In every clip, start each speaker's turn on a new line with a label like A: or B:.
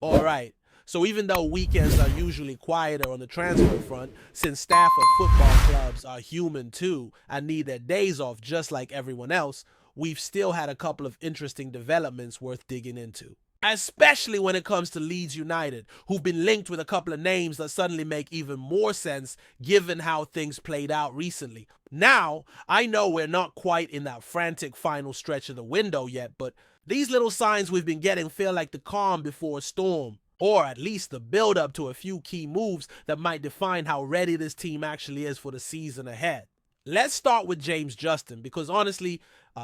A: Alright, so even though weekends are usually quieter on the transfer front, since staff of football clubs are human too and need their days off just like everyone else, we've still had a couple of interesting developments worth digging into. Especially when it comes to Leeds United, who've been linked with a couple of names that suddenly make even more sense given how things played out recently. Now, I know we're not quite in that frantic final stretch of the window yet, but these little signs we've been getting feel like the calm before a storm, or at least the build up to a few key moves that might define how ready this team actually is for the season ahead. Let's start with James Justin because honestly,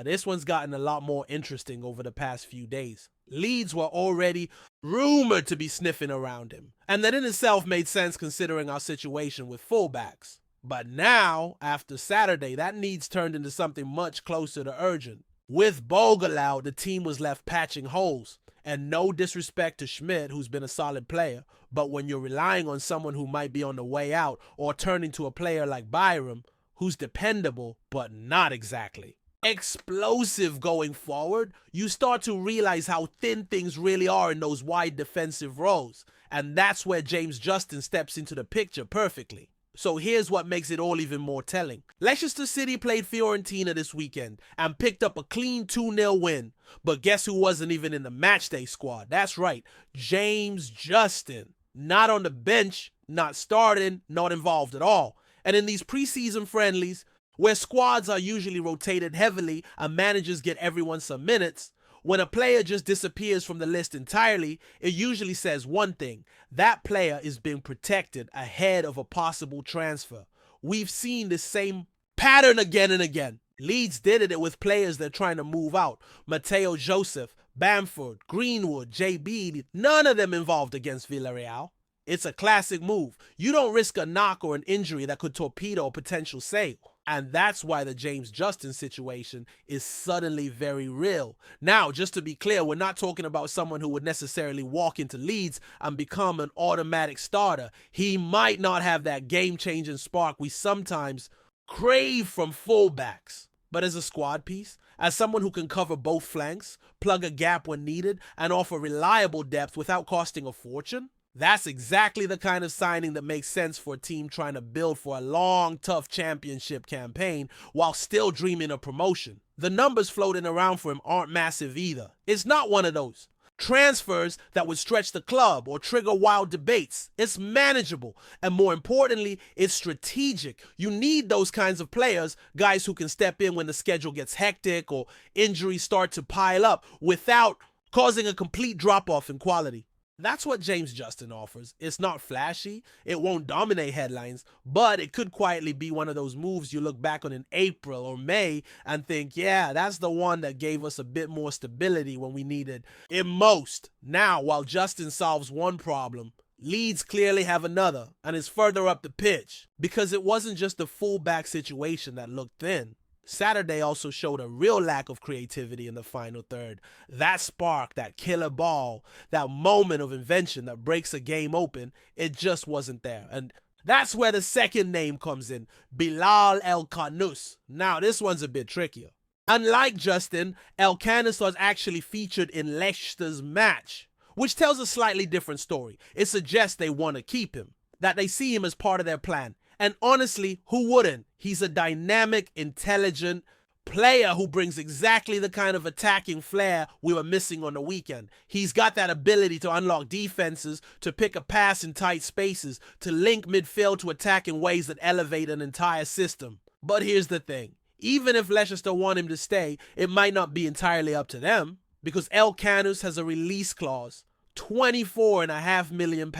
A: this one's gotten a lot more interesting over the past few days. Leeds were already rumored to be sniffing around him, and that in itself made sense considering our situation with fullbacks. But now, after Saturday, that need's turned into something much closer to urgent. With Bogle out, the team was left patching holes. And no disrespect to Schmidt, who's been a solid player, but when you're relying on someone who might be on the way out or turning to a player like Byram, who's dependable, but not exactly explosive going forward, you start to realize how thin things really are in those wide defensive roles. And that's where James Justin steps into the picture perfectly. So here's what makes it all even more telling. Leicester City played Fiorentina this weekend and picked up a clean 2-0 win. But guess who wasn't even in the matchday squad? That's right, James Justin. Not on the bench, not starting, not involved at all. And in these preseason friendlies, where squads are usually rotated heavily and managers get everyone some minutes, when a player just disappears from the list entirely, it usually says one thing: that player is being protected ahead of a possible transfer. We've seen the same pattern again and again. Leeds did it with players they're trying to move out. Mateo Joseph, Bamford, Greenwood, JB, none of them involved against Villarreal. It's a classic move. You don't risk a knock or an injury that could torpedo a potential sale. And that's why the James Justin situation is suddenly very real. Now, just to be clear, we're not talking about someone who would necessarily walk into Leeds and become an automatic starter. He might not have that game-changing spark we sometimes crave from fullbacks. But as a squad piece, as someone who can cover both flanks, plug a gap when needed, and offer reliable depth without costing a fortune, that's exactly the kind of signing that makes sense for a team trying to build for a long, tough championship campaign while still dreaming of promotion. The numbers floating around for him aren't massive either. It's not one of those transfers that would stretch the club or trigger wild debates. It's manageable, and more importantly, it's strategic. You need those kinds of players, guys who can step in when the schedule gets hectic or injuries start to pile up without causing a complete drop-off in quality. That's what James Justin offers. It's not flashy, it won't dominate headlines, but it could quietly be one of those moves you look back on in April or May and think, yeah, that's the one that gave us a bit more stability when we needed it most. Now, while Justin solves one problem, Leeds clearly have another, and it's further up the pitch, because it wasn't just the fullback situation that looked thin. Saturday also showed a real lack of creativity in the final third. That spark, that killer ball, that moment of invention that breaks a game open, it just wasn't there. And that's where the second name comes in, Bilal El-Khanous. Now, this one's a bit trickier. Unlike Justin, El-Khanous was actually featured in Leicester's match, which tells a slightly different story. It suggests they want to keep him, that they see him as part of their plan. And honestly, who wouldn't? He's a dynamic, intelligent player who brings exactly the kind of attacking flair we were missing on the weekend. He's got that ability to unlock defenses, to pick a pass in tight spaces, to link midfield to attack in ways that elevate an entire system. But here's the thing. Even if Leicester want him to stay, it might not be entirely up to them, because El-Khanous has a release clause, £24.5 million.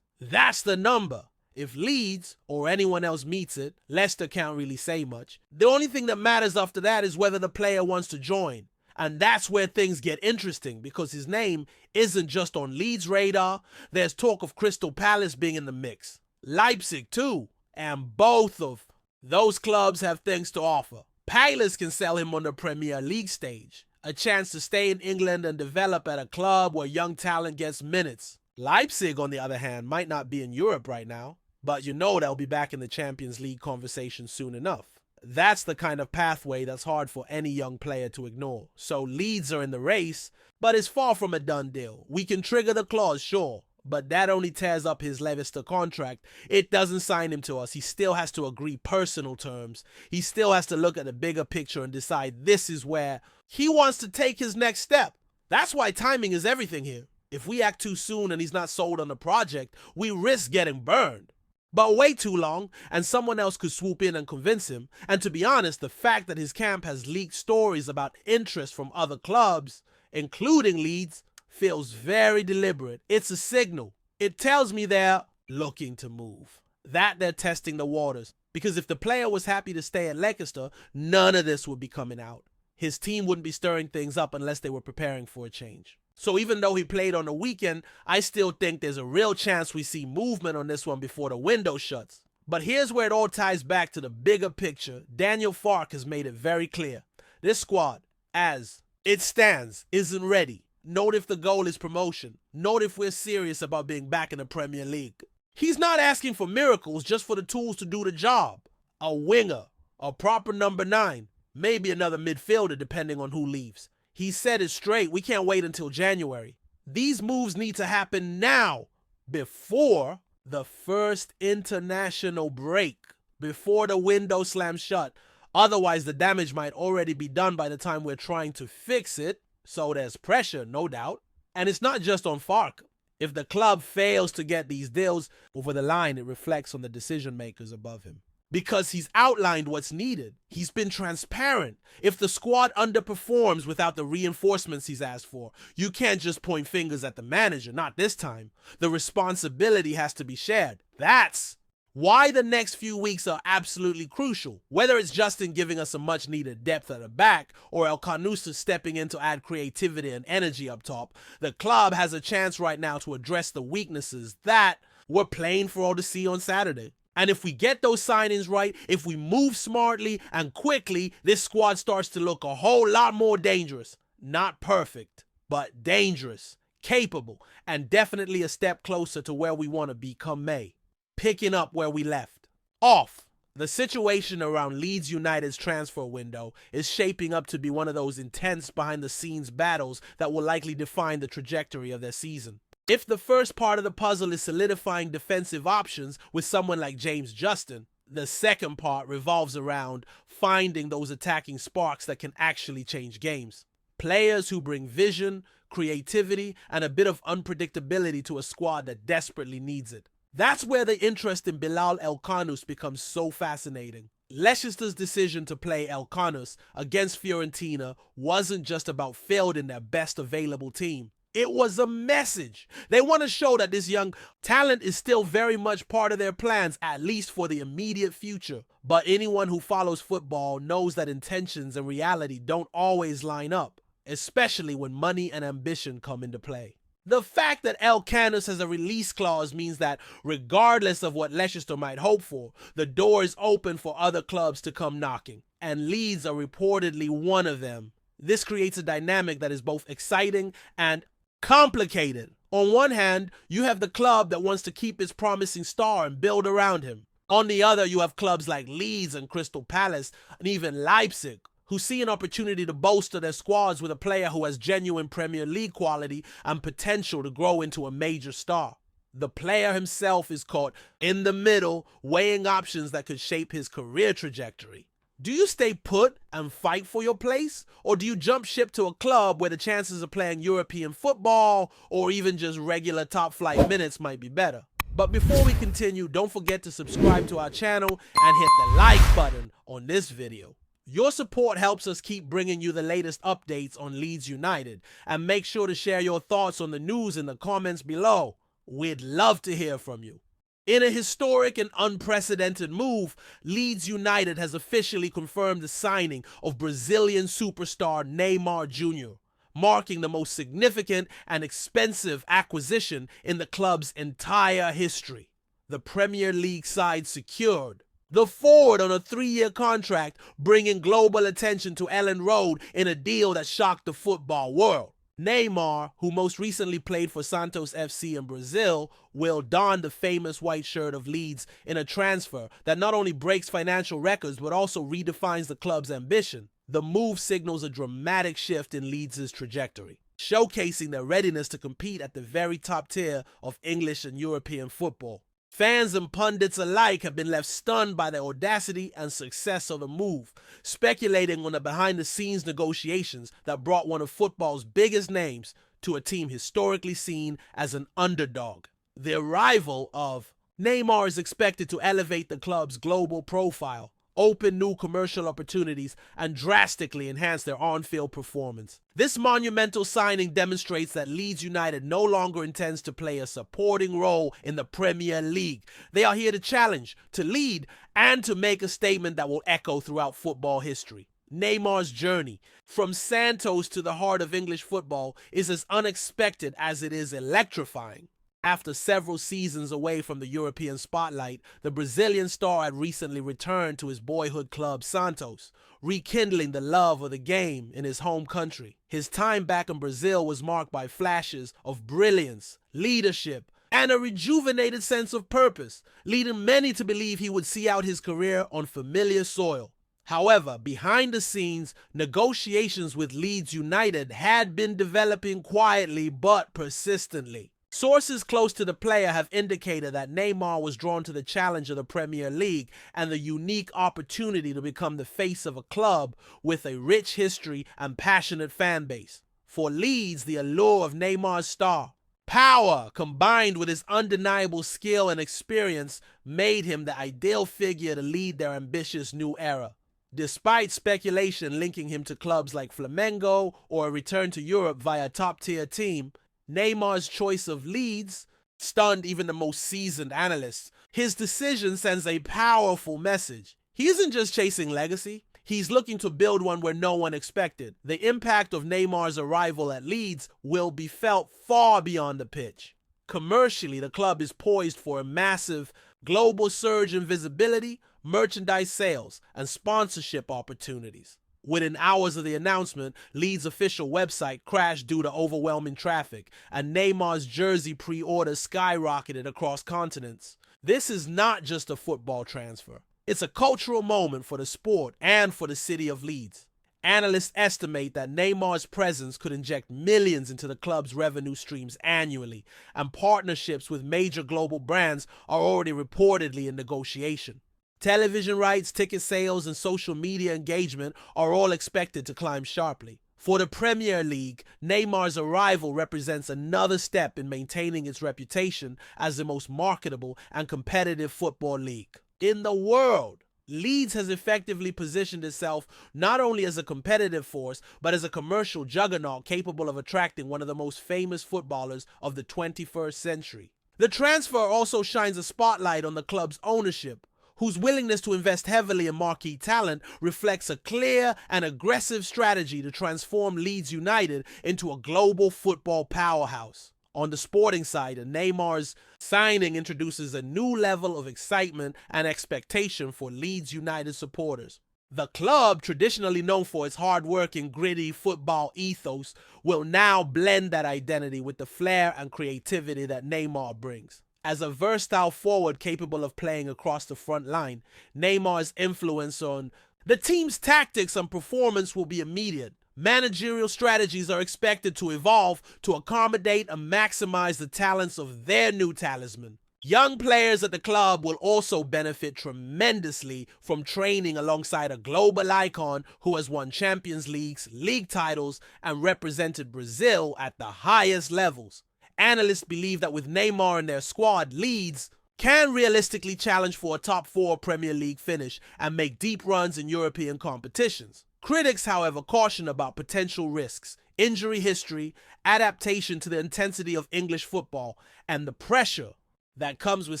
A: That's the number. If Leeds or anyone else meets it, Leicester can't really say much. The only thing that matters after that is whether the player wants to join. And that's where things get interesting, because his name isn't just on Leeds' radar. There's talk of Crystal Palace being in the mix. Leipzig too. And both of those clubs have things to offer. Palace can sell him on the Premier League stage. A chance to stay in England and develop at a club where young talent gets minutes. Leipzig, on the other hand, might not be in Europe right now, but you know they'll be back in the Champions League conversation soon enough. That's the kind of pathway that's hard for any young player to ignore. So Leeds are in the race, but it's far from a done deal. We can trigger the clause, sure, but that only tears up his Leicester contract. It doesn't sign him to us. He still has to agree personal terms. He still has to look at the bigger picture and decide this is where he wants to take his next step. That's why timing is everything here. If we act too soon and he's not sold on the project, we risk getting burned. But wait too long, and someone else could swoop in and convince him. And to be honest, the fact that his camp has leaked stories about interest from other clubs, including Leeds, feels very deliberate. It's a signal. It tells me they're looking to move, that they're testing the waters. Because if the player was happy to stay at Leicester, none of this would be coming out. His team wouldn't be stirring things up unless they were preparing for a change. So even though he played on the weekend, I still think there's a real chance we see movement on this one before the window shuts. But here's where it all ties back to the bigger picture. Daniel Farke has made it very clear. This squad, as it stands, isn't ready. Note if the goal is promotion. Note if we're serious about being back in the Premier League. He's not asking for miracles, just for the tools to do the job. A winger, a proper number 9, maybe another midfielder depending on who leaves. He said it straight, we can't wait until January. These moves need to happen now, before the first international break, before the window slams shut. Otherwise, the damage might already be done by the time we're trying to fix it, so there's pressure, no doubt. And it's not just on Farke. If the club fails to get these deals over the line, it reflects on the decision makers above him. Because he's outlined what's needed. He's been transparent. If the squad underperforms without the reinforcements he's asked for, you can't just point fingers at the manager, not this time. The responsibility has to be shared. That's why the next few weeks are absolutely crucial. Whether it's Justin giving us a much needed depth at the back or El Carnusa stepping in to add creativity and energy up top, the club has a chance right now to address the weaknesses that we're playing for all to see on Saturday. And if we get those signings right, if we move smartly and quickly, this squad starts to look a whole lot more dangerous. Not perfect, but dangerous, capable, and definitely a step closer to where we want to be come May. Picking up where we left off. The situation around Leeds United's transfer window is shaping up to be one of those intense behind-the-scenes battles that will likely define the trajectory of their season. If the first part of the puzzle is solidifying defensive options with someone like James Justin, the second part revolves around finding those attacking sparks that can actually change games. Players who bring vision, creativity, and a bit of unpredictability to a squad that desperately needs it. That's where the interest in Bilal Elkhanous becomes so fascinating. Leicester's decision to play Elkhanous against Fiorentina wasn't just about fielding their best available team. It was a message. They want to show that this young talent is still very much part of their plans, at least for the immediate future. But anyone who follows football knows that intentions and reality don't always line up, especially when money and ambition come into play. The fact that Elkhanous has a release clause means that regardless of what Leicester might hope for, the door is open for other clubs to come knocking. And Leeds are reportedly one of them. This creates a dynamic that is both exciting and complicated. On one hand, you have the club that wants to keep its promising star and build around him. On the other, you have clubs like Leeds and Crystal Palace and even Leipzig, who see an opportunity to bolster their squads with a player who has genuine Premier League quality and potential to grow into a major star. The player himself is caught in the middle, weighing options that could shape his career trajectory. Do you stay put and fight for your place? Or do you jump ship to a club where the chances of playing European football or even just regular top flight minutes might be better? But before we continue, don't forget to subscribe to our channel and hit the like button on this video. Your support helps us keep bringing you the latest updates on Leeds United, and make sure to share your thoughts on the news in the comments below. We'd love to hear from you. In a historic and unprecedented move, Leeds United has officially confirmed the signing of Brazilian superstar NEYMAR Jr., marking the most significant and expensive acquisition in the club's entire history. The Premier League side secured the forward on a 3-year contract, bringing global attention to Elland Road in a deal that shocked the football world. Neymar, who most recently played for Santos FC in Brazil, will don the famous white shirt of Leeds in a transfer that not only breaks financial records but also redefines the club's ambition. The move signals a dramatic shift in Leeds' trajectory, showcasing their readiness to compete at the very top tier of English and European football. Fans and pundits alike have been left stunned by the audacity and success of the move, speculating on the behind-the-scenes negotiations that brought one of football's biggest names to a team historically seen as an underdog. The arrival of Neymar is expected to elevate the club's global profile, open new commercial opportunities, and drastically enhance their on-field performance. This monumental signing demonstrates that Leeds United no longer intends to play a supporting role in the Premier League. They are here to challenge, to lead, and to make a statement that will echo throughout football history. Neymar's journey from Santos to the heart of English football is as unexpected as it is electrifying. After several seasons away from the European spotlight, the Brazilian star had recently returned to his boyhood club Santos, rekindling the love of the game in his home country. His time back in Brazil was marked by flashes of brilliance, leadership, and a rejuvenated sense of purpose, leading many to believe he would see out his career on familiar soil. However, behind the scenes, negotiations with Leeds United had been developing quietly but persistently. Sources close to the player have indicated that Neymar was drawn to the challenge of the Premier League and the unique opportunity to become the face of a club with a rich history and passionate fan base. For Leeds, the allure of Neymar's star power, combined with his undeniable skill and experience, made him the ideal figure to lead their ambitious new era. Despite speculation linking him to clubs like Flamengo or a return to Europe via a top-tier team, Neymar's choice of Leeds stunned even the most seasoned analysts. His decision sends a powerful message. He isn't just chasing legacy, he's looking to build one where no one expected. The impact of Neymar's arrival at Leeds will be felt far beyond the pitch. Commercially, the club is poised for a massive global surge in visibility, merchandise sales, and sponsorship opportunities. Within hours of the announcement, Leeds' official website crashed due to overwhelming traffic, and Neymar's jersey pre-orders skyrocketed across continents. This is not just a football transfer. It's a cultural moment for the sport and for the city of Leeds. Analysts estimate that Neymar's presence could inject millions into the club's revenue streams annually, and partnerships with major global brands are already reportedly in negotiation. Television rights, ticket sales, and social media engagement are all expected to climb sharply. For the Premier League, Neymar's arrival represents another step in maintaining its reputation as the most marketable and competitive football league in the world. Leeds has effectively positioned itself not only as a competitive force, but as a commercial juggernaut capable of attracting one of the most famous footballers of the 21st century. The transfer also shines a spotlight on the club's ownership, whose willingness to invest heavily in marquee talent reflects a clear and aggressive strategy to transform Leeds United into a global football powerhouse. On the sporting side, Neymar's signing introduces a new level of excitement and expectation for Leeds United supporters. The club, traditionally known for its hard-working, gritty football ethos, will now blend that identity with the flair and creativity that Neymar brings. As a versatile forward capable of playing across the front line, Neymar's influence on the team's tactics and performance will be immediate. Managerial strategies are expected to evolve to accommodate and maximize the talents of their new talisman. Young players at the club will also benefit tremendously from training alongside a global icon who has won Champions Leagues, league titles, and represented Brazil at the highest levels. Analysts believe that with Neymar in their squad, Leeds can realistically challenge for a top 4 Premier League finish and make deep runs in European competitions. Critics, however, caution about potential risks, injury history, adaptation to the intensity of English football, and the pressure that comes with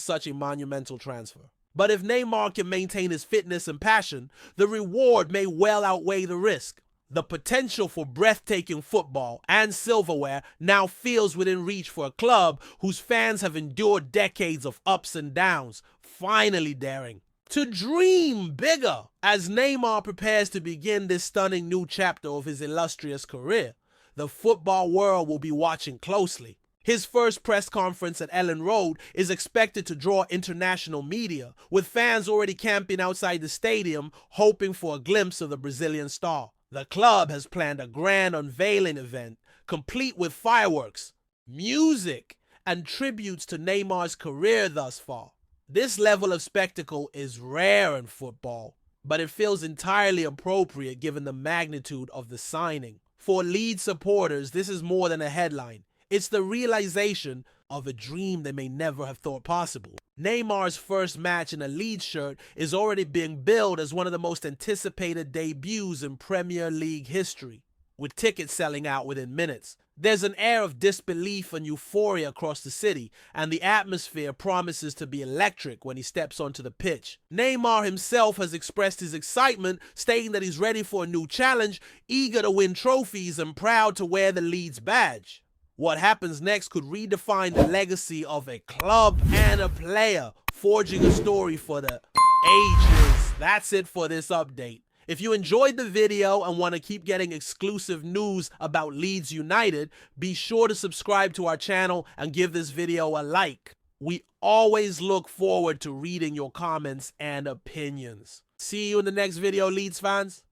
A: such a monumental transfer. But if Neymar can maintain his fitness and passion, the reward may well outweigh the risk. The potential for breathtaking football and silverware now feels within reach for a club whose fans have endured decades of ups and downs, finally daring to dream bigger. As Neymar prepares to begin this stunning new chapter of his illustrious career, the football world will be watching closely. His first press conference at Elland Road is expected to draw international media, with fans already camping outside the stadium hoping for a glimpse of the Brazilian star. The club has planned a grand unveiling event, complete with fireworks, music, and tributes to Neymar's career thus far. This level of spectacle is rare in football, but it feels entirely appropriate given the magnitude of the signing. For Leeds supporters, this is more than a headline. It's the realization of a dream they may never have thought possible. Neymar's first match in a Leeds shirt is already being billed as one of the most anticipated debuts in Premier League history, with tickets selling out within minutes. There's an air of disbelief and euphoria across the city, and the atmosphere promises to be electric when he steps onto the pitch. Neymar himself has expressed his excitement, stating that he's ready for a new challenge, eager to win trophies and proud to wear the Leeds badge. What happens next could redefine the legacy of a club and a player, forging a story for the ages. That's it for this update. If you enjoyed the video and want to keep getting exclusive news about Leeds United, be sure to subscribe to our channel and give this video a like. We always look forward to reading your comments and opinions. See you in the next video, Leeds fans.